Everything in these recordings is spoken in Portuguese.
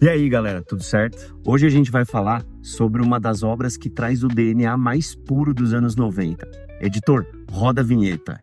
E aí, galera, tudo certo? Hoje a gente vai falar sobre uma das obras que traz o DNA mais puro dos anos 90. Editor, roda a vinheta.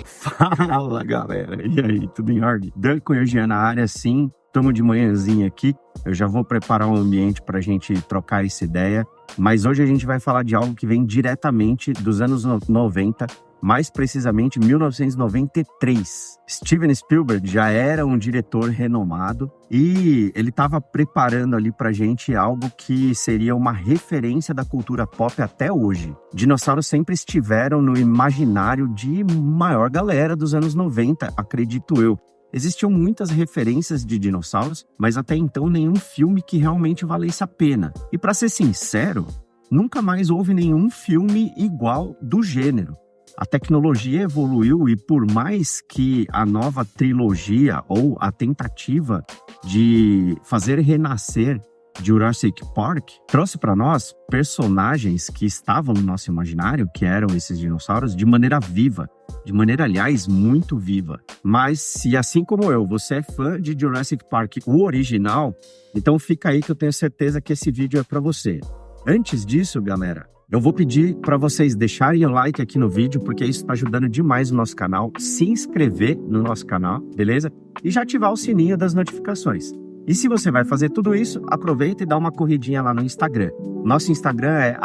Fala, galera. E aí, tudo em ordem? Dan Cunha na área, sim. Estamos de manhãzinha aqui. Eu já vou preparar um ambiente para a gente trocar essa ideia. Mas hoje a gente vai falar de algo que vem diretamente dos anos 90, mais precisamente 1993. Steven Spielberg já era um diretor renomado e ele estava preparando ali pra gente algo que seria uma referência da cultura pop até hoje. Dinossauros sempre estiveram no imaginário de maior galera dos anos 90, acredito eu. Existiam muitas referências de dinossauros, mas até então nenhum filme que realmente valesse a pena. E para ser sincero, nunca mais houve nenhum filme igual do gênero. A tecnologia evoluiu e por mais que a nova trilogia ou a tentativa de fazer renascer Jurassic Park trouxe para nós personagens que estavam no nosso imaginário, que eram esses dinossauros, de maneira viva. De maneira, aliás, muito viva. Mas se assim como eu, você é fã de Jurassic Park, o original, então fica aí que eu tenho certeza que esse vídeo é para você. Antes disso, galera, eu vou pedir para vocês deixarem o like aqui no vídeo, porque isso está ajudando demais o nosso canal, se inscrever no nosso canal, beleza? E já ativar o sininho das notificações. E se você vai fazer tudo isso, aproveita e dá uma corridinha lá no Instagram. Nosso Instagram é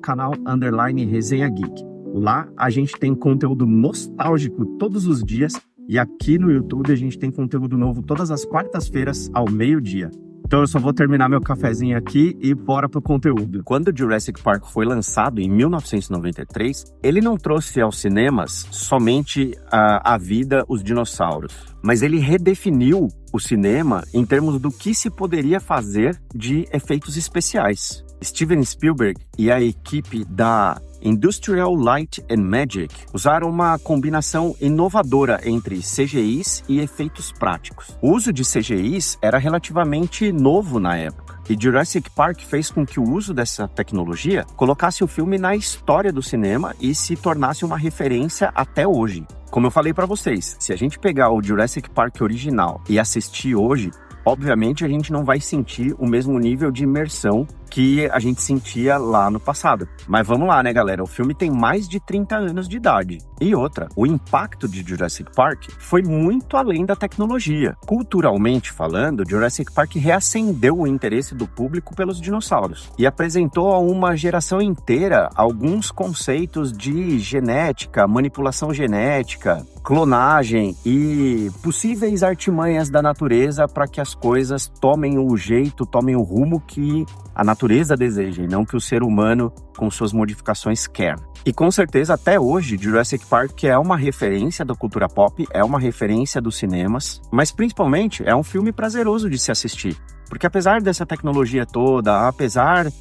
@canal_resenhageek. Lá a gente tem conteúdo nostálgico todos os dias e aqui no YouTube a gente tem conteúdo novo todas as quartas-feiras ao meio-dia. Então eu só vou terminar meu cafezinho aqui e bora pro conteúdo. Quando Jurassic Park foi lançado em 1993, ele não trouxe aos cinemas somente a vida, os dinossauros, mas ele redefiniu o cinema em termos do que se poderia fazer de efeitos especiais. Steven Spielberg e a equipe da Industrial Light and Magic usaram uma combinação inovadora entre CGIs e efeitos práticos. O uso de CGIs era relativamente novo na época, e Jurassic Park fez com que o uso dessa tecnologia colocasse o filme na história do cinema e se tornasse uma referência até hoje. Como eu falei para vocês, se a gente pegar o Jurassic Park original e assistir hoje, obviamente a gente não vai sentir o mesmo nível de imersão que a gente sentia lá no passado. Mas vamos lá, né, galera? O filme tem mais de 30 anos de idade. E outra, o impacto de Jurassic Park foi muito além da tecnologia. Culturalmente falando, Jurassic Park reacendeu o interesse do público pelos dinossauros e apresentou a uma geração inteira alguns conceitos de genética, manipulação genética, clonagem e possíveis artimanhas da natureza para que as coisas tomem o jeito, tomem o rumo que a natureza deseja e não que o ser humano, com suas modificações, quer. E com certeza, até hoje, Jurassic Park é uma referência da cultura pop, é uma referência dos cinemas, mas principalmente é um filme prazeroso de se assistir. Porque apesar dessa tecnologia toda, apesar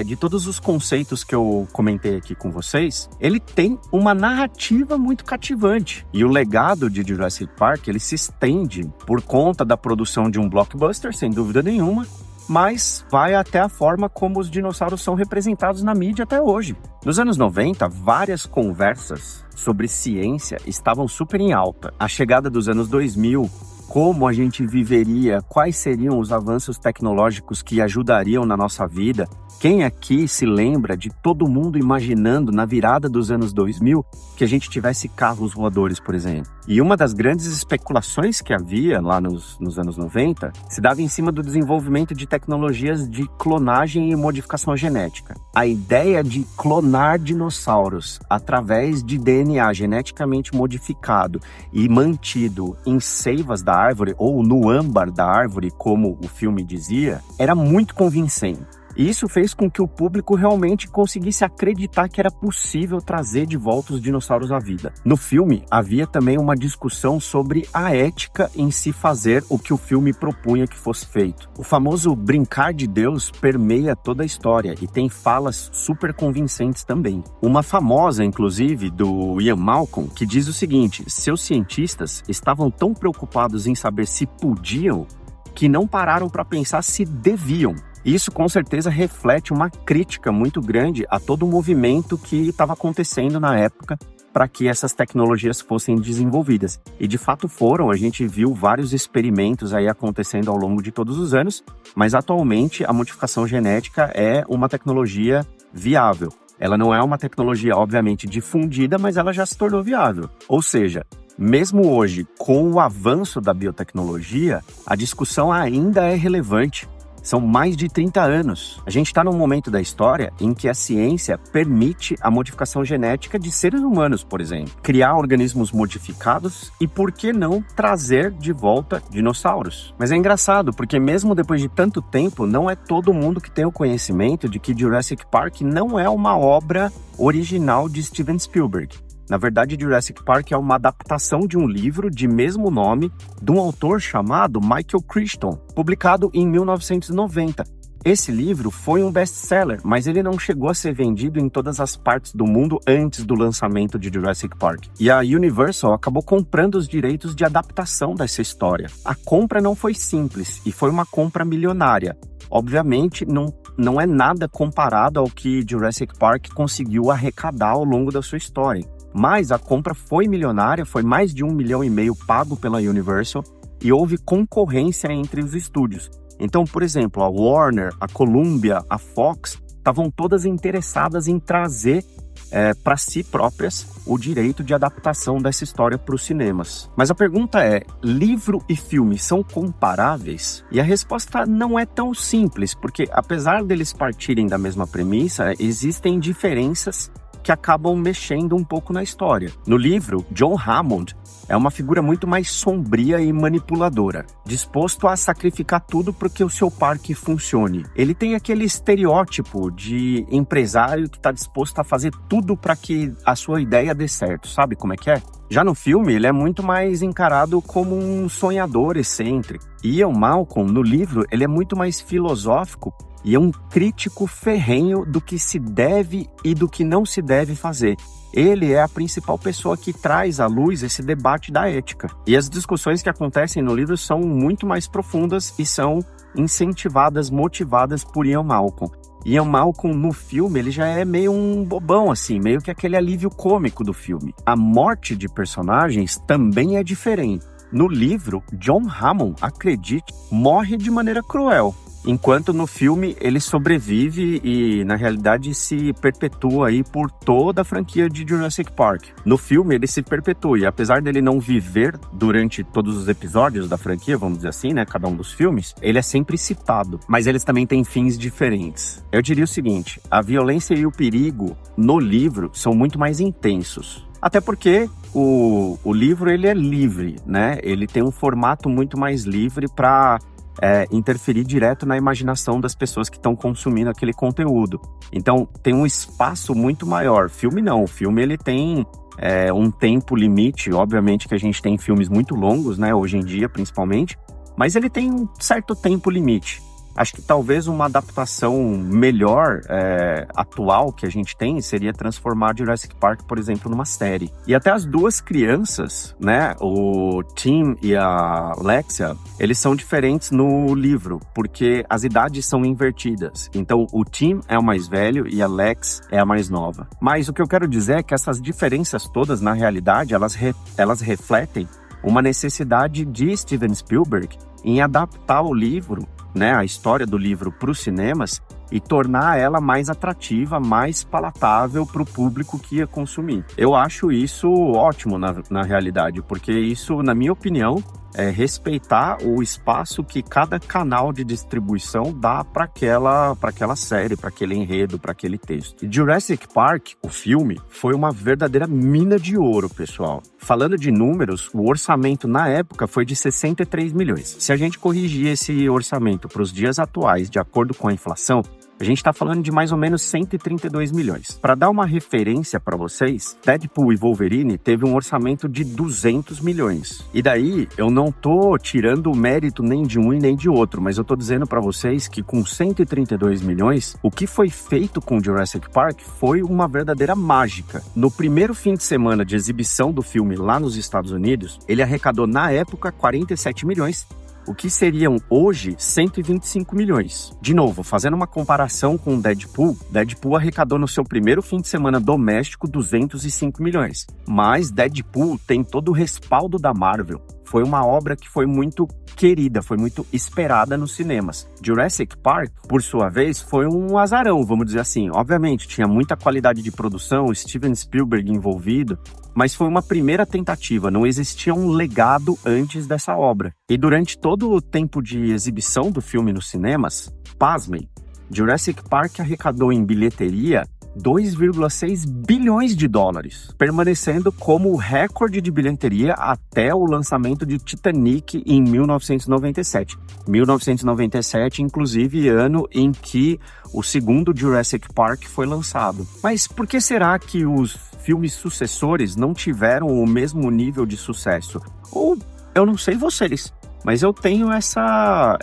de todos os conceitos que eu comentei aqui com vocês, ele tem uma narrativa muito cativante. E o legado de Jurassic Park, ele se estende por conta da produção de um blockbuster, sem dúvida nenhuma, mas vai até a forma como os dinossauros são representados na mídia até hoje. Nos anos 90, várias conversas sobre ciência estavam super em alta. A chegada dos anos 2000, como a gente viveria, quais seriam os avanços tecnológicos que ajudariam na nossa vida. Quem aqui se lembra de todo mundo imaginando na virada dos anos 2000 que a gente tivesse carros voadores, por exemplo? E uma das grandes especulações que havia lá nos anos 90 se dava em cima do desenvolvimento de tecnologias de clonagem e modificação genética. A ideia de clonar dinossauros através de DNA geneticamente modificado e mantido em seivas da árvore ou no âmbar da árvore, como o filme dizia, era muito convincente. E isso fez com que o público realmente conseguisse acreditar que era possível trazer de volta os dinossauros à vida. No filme, havia também uma discussão sobre a ética em se fazer o que o filme propunha que fosse feito. O famoso brincar de Deus permeia toda a história e tem falas super convincentes também. Uma famosa, inclusive, do Ian Malcolm, que diz o seguinte: seus cientistas estavam tão preocupados em saber se podiam que não pararam para pensar se deviam. Isso com certeza reflete uma crítica muito grande a todo o movimento que estava acontecendo na época para que essas tecnologias fossem desenvolvidas. E de fato foram, a gente viu vários experimentos aí acontecendo ao longo de todos os anos, mas atualmente a modificação genética é uma tecnologia viável. Ela não é uma tecnologia, obviamente, difundida, mas ela já se tornou viável. Ou seja, mesmo hoje, com o avanço da biotecnologia, a discussão ainda é relevante. São mais de 30 anos. A gente está num momento da história em que a ciência permite a modificação genética de seres humanos, por exemplo. Criar organismos modificados e, por que não, trazer de volta dinossauros. Mas é engraçado, porque mesmo depois de tanto tempo, não é todo mundo que tem o conhecimento de que Jurassic Park não é uma obra original de Steven Spielberg. Na verdade, Jurassic Park é uma adaptação de um livro de mesmo nome de um autor chamado Michael Crichton, publicado em 1990. Esse livro foi um best-seller, mas ele não chegou a ser vendido em todas as partes do mundo antes do lançamento de Jurassic Park. E a Universal acabou comprando os direitos de adaptação dessa história. A compra não foi simples e foi uma compra milionária. Obviamente, não é nada comparado ao que Jurassic Park conseguiu arrecadar ao longo da sua história. Mas a compra foi milionária, foi mais de 1,5 milhão pago pela Universal e houve concorrência entre os estúdios. Então, por exemplo, a Warner, a Columbia, a Fox estavam todas interessadas em trazer para si próprias o direito de adaptação dessa história para os cinemas. Mas a pergunta é, livro e filme são comparáveis? E a resposta não é tão simples, porque apesar deles partirem da mesma premissa, existem diferenças que acabam mexendo um pouco na história. No livro, John Hammond é uma figura muito mais sombria e manipuladora, disposto a sacrificar tudo para que o seu parque funcione. Ele tem aquele estereótipo de empresário que está disposto a fazer tudo para que a sua ideia dê certo, sabe como é que é? Já no filme, ele é muito mais encarado como um sonhador excêntrico. E Ian Malcolm, no livro, ele é muito mais filosófico e é um crítico ferrenho do que se deve e do que não se deve fazer. Ele é a principal pessoa que traz à luz esse debate da ética. E as discussões que acontecem no livro são muito mais profundas e são incentivadas, motivadas por Ian Malcolm. Ian Malcolm, no filme, ele já é meio um bobão, assim, meio que aquele alívio cômico do filme. A morte de personagens também é diferente. No livro, John Hammond, acredite, morre de maneira cruel. Enquanto no filme ele sobrevive e na realidade se perpetua aí por toda a franquia de Jurassic Park. No filme ele se perpetua e apesar dele não viver durante todos os episódios da franquia, vamos dizer assim, né, cada um dos filmes, ele é sempre citado, mas eles também têm fins diferentes. Eu diria o seguinte, a violência e o perigo no livro são muito mais intensos. Até porque o livro ele é livre, né? Ele tem um formato muito mais livre para interferir direto na imaginação das pessoas que estão consumindo aquele conteúdo. Então, tem um espaço muito maior. Filme não. O filme ele tem um tempo limite. Obviamente que a gente tem filmes muito longos, né? Hoje em dia, principalmente. Mas ele tem um certo tempo limite. Acho que talvez uma adaptação melhor, atual que a gente tem, seria transformar Jurassic Park, por exemplo, numa série. E até as duas crianças, né, o Tim e a Lexia, eles são diferentes no livro, porque as idades são invertidas. Então, o Tim é o mais velho e a Lex é a mais nova. Mas o que eu quero dizer é que essas diferenças todas, na realidade, elas refletem uma necessidade de Steven Spielberg em adaptar o livro, né, a história do livro para os cinemas e tornar ela mais atrativa, mais palatável para o público que ia consumir. Eu acho isso ótimo na realidade, porque isso, na minha opinião, é respeitar o espaço que cada canal de distribuição dá para aquela série, para aquele enredo, para aquele texto. E Jurassic Park, o filme, foi uma verdadeira mina de ouro, pessoal. Falando de números, o orçamento na época foi de 63 milhões. Se a gente corrigir esse orçamento para os dias atuais, de acordo com a inflação, a gente está falando de mais ou menos 132 milhões. Para dar uma referência para vocês, Deadpool e Wolverine teve um orçamento de 200 milhões. E daí, eu não tô tirando o mérito nem de um e nem de outro, mas eu tô dizendo para vocês que com 132 milhões, o que foi feito com Jurassic Park foi uma verdadeira mágica. No primeiro fim de semana de exibição do filme lá nos Estados Unidos, ele arrecadou na época 47 milhões, o que seriam hoje 125 milhões. De novo, fazendo uma comparação com Deadpool, Deadpool arrecadou no seu primeiro fim de semana doméstico 205 milhões. Mas Deadpool tem todo o respaldo da Marvel. Foi uma obra que foi muito querida, foi muito esperada nos cinemas. Jurassic Park, por sua vez, foi um azarão, vamos dizer assim. Obviamente, tinha muita qualidade de produção, Steven Spielberg envolvido, mas foi uma primeira tentativa, não existia um legado antes dessa obra. E durante todo o tempo de exibição do filme nos cinemas, pasmem, Jurassic Park arrecadou em bilheteria 2,6 bilhões de dólares, permanecendo como o recorde de bilheteria até o lançamento de Titanic em 1997. 1997, inclusive, ano em que o segundo Jurassic Park foi lançado. Mas por que será que os filmes sucessores não tiveram o mesmo nível de sucesso? Ou, eu não sei vocês, mas eu tenho essa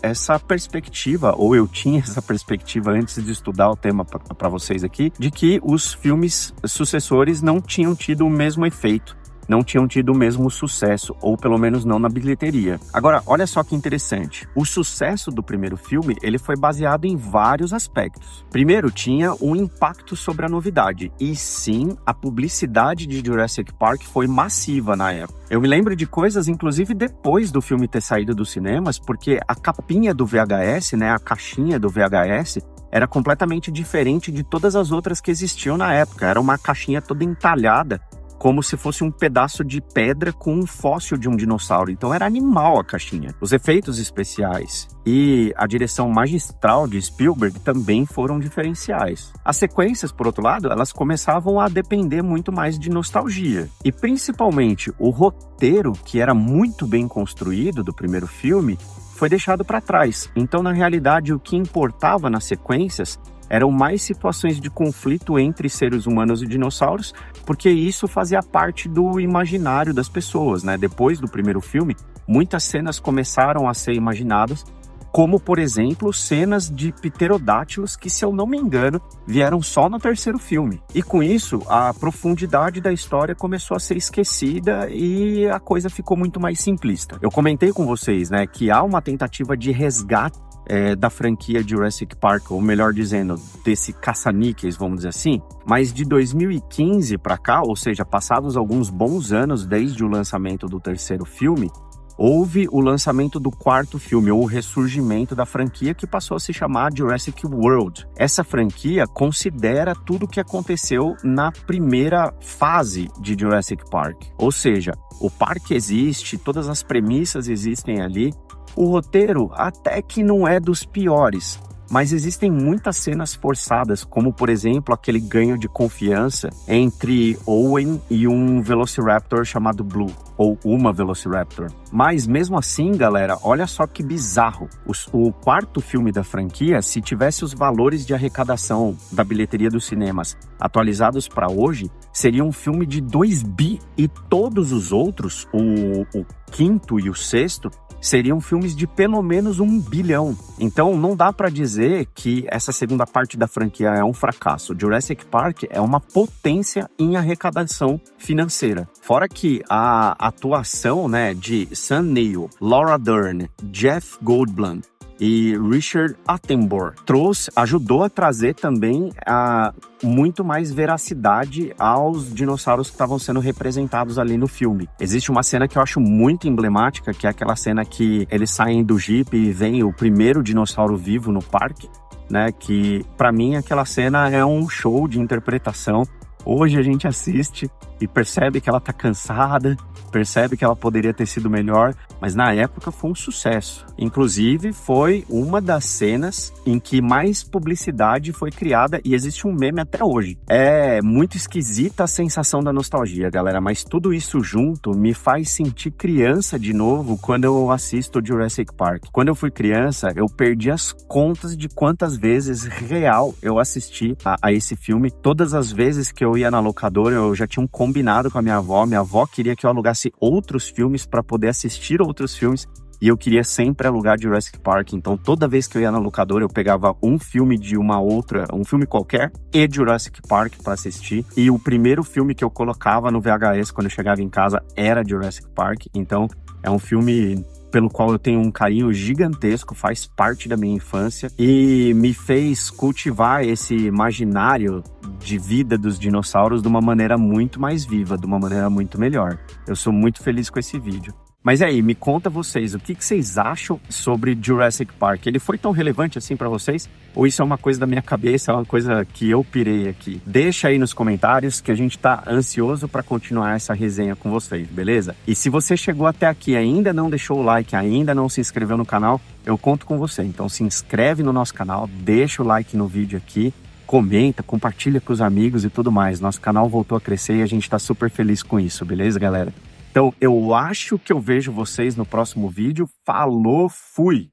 perspectiva, ou eu tinha essa perspectiva antes de estudar o tema para vocês aqui, de que os filmes sucessores não tinham tido o mesmo efeito, não tinham tido o mesmo sucesso, ou pelo menos não na bilheteria. Agora, olha só que interessante. O sucesso do primeiro filme, ele foi baseado em vários aspectos. Primeiro, tinha um impacto sobre a novidade. E sim, a publicidade de Jurassic Park foi massiva na época. Eu me lembro de coisas, inclusive, depois do filme ter saído dos cinemas, porque a capinha do VHS, né, a caixinha do VHS, era completamente diferente de todas as outras que existiam na época. Era uma caixinha toda entalhada, como se fosse um pedaço de pedra com um fóssil de um dinossauro. Então era animal a caixinha. Os efeitos especiais e a direção magistral de Spielberg também foram diferenciais. As sequências, por outro lado, elas começavam a depender muito mais de nostalgia. E principalmente o roteiro, que era muito bem construído do primeiro filme, foi deixado para trás. Então, na realidade, o que importava nas sequências eram mais situações de conflito entre seres humanos e dinossauros, porque isso fazia parte do imaginário das pessoas, né? Depois do primeiro filme, muitas cenas começaram a ser imaginadas, como, por exemplo, cenas de pterodátilos que, se eu não me engano, vieram só no terceiro filme. E com isso, a profundidade da história começou a ser esquecida e a coisa ficou muito mais simplista. Eu comentei com vocês, né, que há uma tentativa de resgate da franquia Jurassic Park, ou melhor dizendo, desse caça-níqueis, vamos dizer assim. Mas de 2015 para cá, ou seja, passados alguns bons anos desde o lançamento do terceiro filme, houve o lançamento do quarto filme, ou o ressurgimento da franquia, que passou a se chamar Jurassic World. Essa franquia considera tudo o que aconteceu na primeira fase de Jurassic Park. Ou seja, o parque existe, todas as premissas existem ali. O roteiro até que não é dos piores, mas existem muitas cenas forçadas, como, por exemplo, aquele ganho de confiança entre Owen e um Velociraptor chamado Blue, ou uma Velociraptor. Mas mesmo assim, galera, olha só que bizarro. O quarto filme da franquia, se tivesse os valores de arrecadação da bilheteria dos cinemas atualizados para hoje, seria um filme de 2 bi, e todos os outros, o quinto e o sexto, seriam filmes de pelo menos 1 bilhão. Então não dá para dizer que essa segunda parte da franquia é um fracasso. Jurassic Park é uma potência em arrecadação financeira. Fora que a atuação, né, de Sam Neill, Laura Dern, Jeff Goldblum e Richard Attenborough ajudou a trazer também muito mais veracidade aos dinossauros que estavam sendo representados ali no filme. Existe uma cena que eu acho muito emblemática, que é aquela cena que eles saem do Jeep e vem o primeiro dinossauro vivo no parque, né? Que para mim aquela cena é um show de interpretação. Hoje a gente assiste e percebe que ela tá cansada, percebe que ela poderia ter sido melhor, mas na época foi um sucesso. Inclusive, foi uma das cenas em que mais publicidade foi criada, e existe um meme até hoje. É muito esquisita a sensação da nostalgia, galera, mas tudo isso junto me faz sentir criança de novo quando eu assisto Jurassic Park. Quando eu fui criança, eu perdi as contas de quantas vezes real eu assisti a esse filme. Todas as vezes que eu ia na locadora, eu já tinha um combinado com a minha avó queria que eu alugasse outros filmes para poder assistir outros filmes, e eu queria sempre alugar Jurassic Park. Então toda vez que eu ia na locadora, eu pegava um filme de uma outra, um filme qualquer, e Jurassic Park para assistir, e o primeiro filme que eu colocava no VHS quando eu chegava em casa era Jurassic Park. Então é um filme pelo qual eu tenho um carinho gigantesco, faz parte da minha infância e me fez cultivar esse imaginário de vida dos dinossauros de uma maneira muito mais viva, de uma maneira muito melhor. Eu sou muito feliz com esse vídeo. Mas aí, me conta vocês, o que vocês acham sobre Jurassic Park? Ele foi tão relevante assim pra vocês? Ou isso é uma coisa da minha cabeça, é uma coisa que eu pirei aqui? Deixa aí nos comentários que a gente tá ansioso pra continuar essa resenha com vocês, beleza? E se você chegou até aqui e ainda não deixou o like, ainda não se inscreveu no canal, eu conto com você. Então se inscreve no nosso canal, deixa o like no vídeo aqui, comenta, compartilha com os amigos e tudo mais. Nosso canal voltou a crescer e a gente tá super feliz com isso, beleza, galera? Então, eu acho que eu vejo vocês no próximo vídeo. Falou, fui!